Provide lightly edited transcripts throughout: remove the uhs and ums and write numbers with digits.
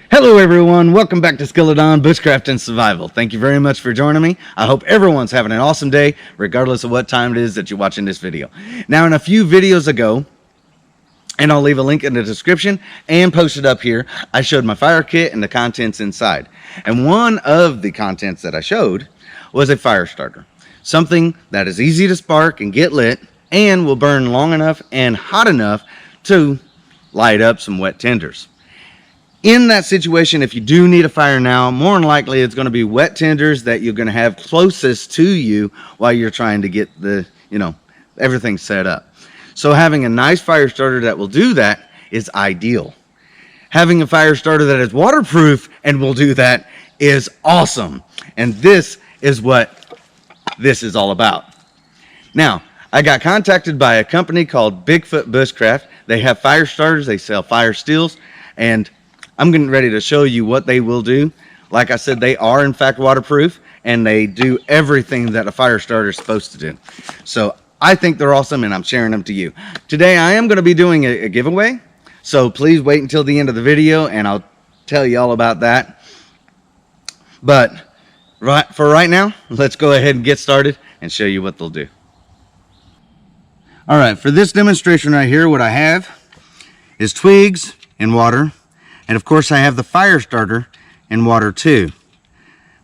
Hello everyone, welcome back to Skeledon, Bushcraft and Survival. Thank you very much for joining me. I hope everyone's having an awesome day, regardless of what time it is that you're watching this video. Now, in a few videos ago, and I'll leave a link in the description and post it up here, I showed my fire kit and the contents inside. And one of the contents that I showed was a fire starter. Something that is easy to spark and get lit and will burn long enough and hot enough to light up some wet tinders. In that situation, if you do need a fire now, more than likely it's going to be wet tinders that you're going to have closest to you while you're trying to get the, everything set up. So having a nice fire starter that will do that is ideal. Having a fire starter that is waterproof and will do that is awesome. And this is what this is all about. Now, I got contacted by a company called Bigfoot Bushcraft. They have fire starters, they sell fire steels, and I'm getting ready to show you what they will do. Like I said, they are in fact waterproof and they do everything that a fire starter is supposed to do. So I think they're awesome and I'm sharing them to you. Today I am going to be doing a giveaway. So please wait until the end of the video and I'll tell you all about that. But for right now, let's go ahead and get started and show you what they'll do. All right, for this demonstration right here, what I have is twigs and water. And of course I have the fire starter in water too.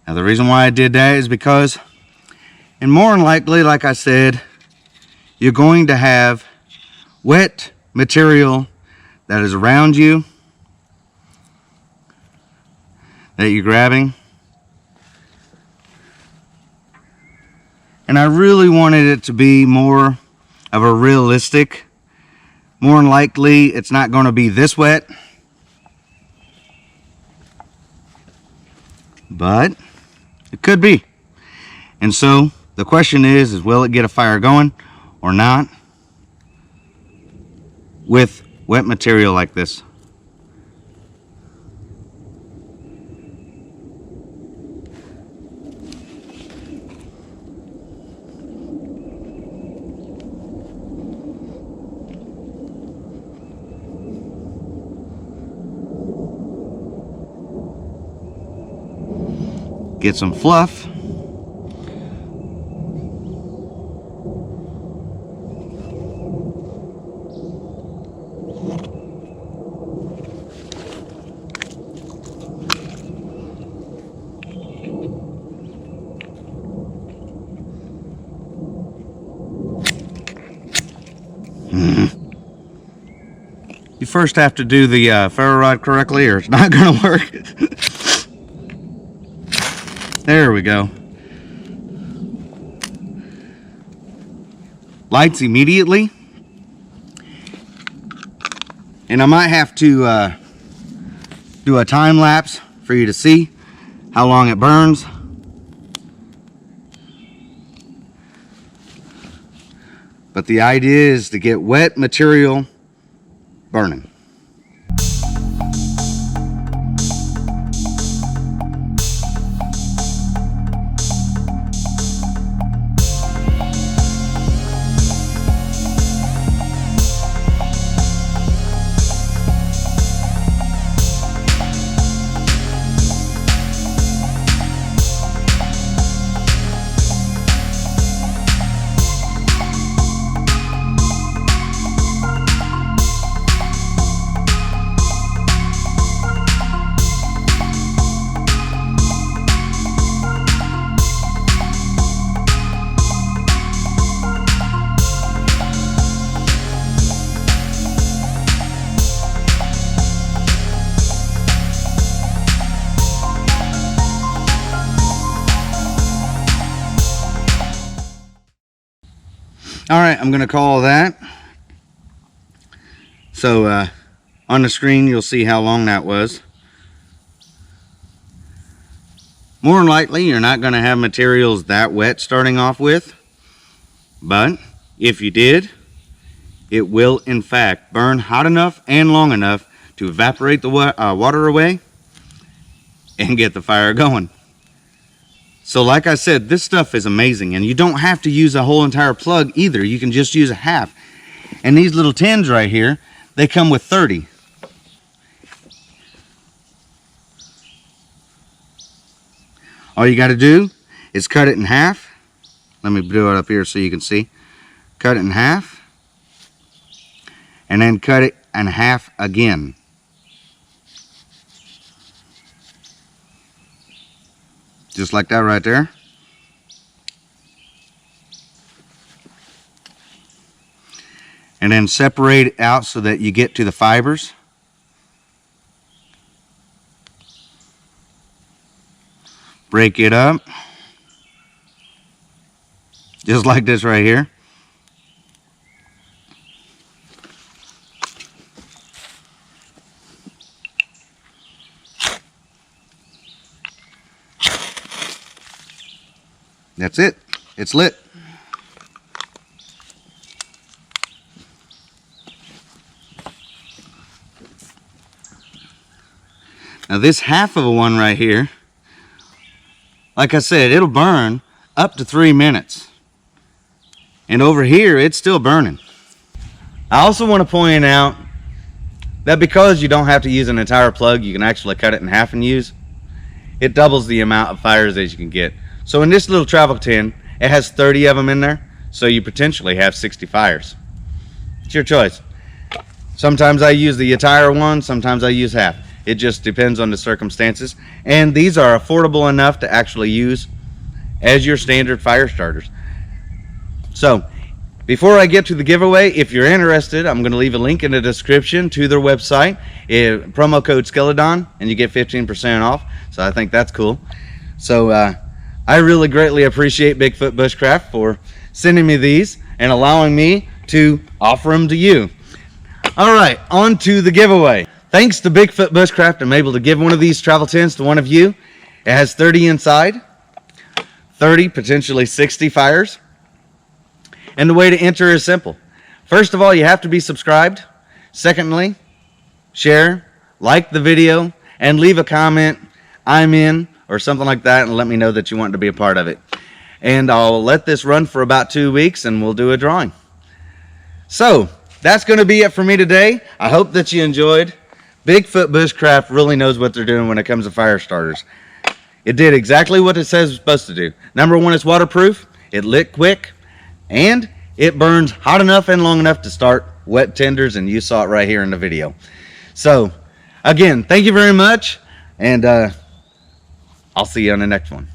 Now the reason why I did that is because, and more than likely, like I said, you're going to have wet material that is around you that you're grabbing. And I really wanted it to be more of a realistic. More than likely it's not going to be this wet, but it could be. And so the question is will it get a fire going or not with wet material like this? Get some fluff. You first have to do the ferro rod correctly or it's not going to work. There we go. Lights immediately. And I might have to do a time lapse for you to see how long it burns. But the idea is to get wet material burning. All right, I'm going to call that. So on the screen, you'll see how long that was. More than likely, you're not going to have materials that wet starting off with. But if you did, it will in fact burn hot enough and long enough to evaporate the water away and get the fire going. So like I said, this stuff is amazing, and you don't have to use a whole entire plug either. You can just use a half. And these little tins right here, they come with 30. All you got to do is cut it in half. Let me do it up here so you can see. Cut it in half, and then cut it in half again. Just like that right there. And then separate it out so that you get to the fibers. Break it up. Just like this right here. That's it. It's lit. Now this half of a one right here, like I said, it'll burn up to 3 minutes. And over here, it's still burning. I also want to point out that because you don't have to use an entire plug, you can actually cut it in half and use. It doubles the amount of fires that you can get. So in this little travel tin, it has 30 of them in there, so you potentially have 60 fires. It's your choice. Sometimes I use the entire one, sometimes I use half. It just depends on the circumstances. And these are affordable enough to actually use as your standard fire starters. So, before I get to the giveaway, if you're interested, I'm going to leave a link in the description to their website. Promo code Skeledon, and you get 15% off. So I think that's cool. So I really greatly appreciate Bigfoot Bushcraft for sending me these and allowing me to offer them to you. All right, on to the giveaway. Thanks to Bigfoot Bushcraft, I'm able to give one of these travel tins to one of you. It has 30 inside, 30, potentially 60 fires. And the way to enter is simple. First of all, you have to be subscribed. Secondly, share, like the video, and leave a comment, I'm in, or something like that, and let me know that you want to be a part of it. And I'll let this run for about 2 weeks, and we'll do a drawing. So, that's going to be it for me today. I hope that you enjoyed. Bigfoot Bushcraft really knows what they're doing when it comes to fire starters. It did exactly what it says it's supposed to do. Number one, it's waterproof, it lit quick, and it burns hot enough and long enough to start wet tenders, and you saw it right here in the video. So, again, thank you very much, and I'll see you on the next one.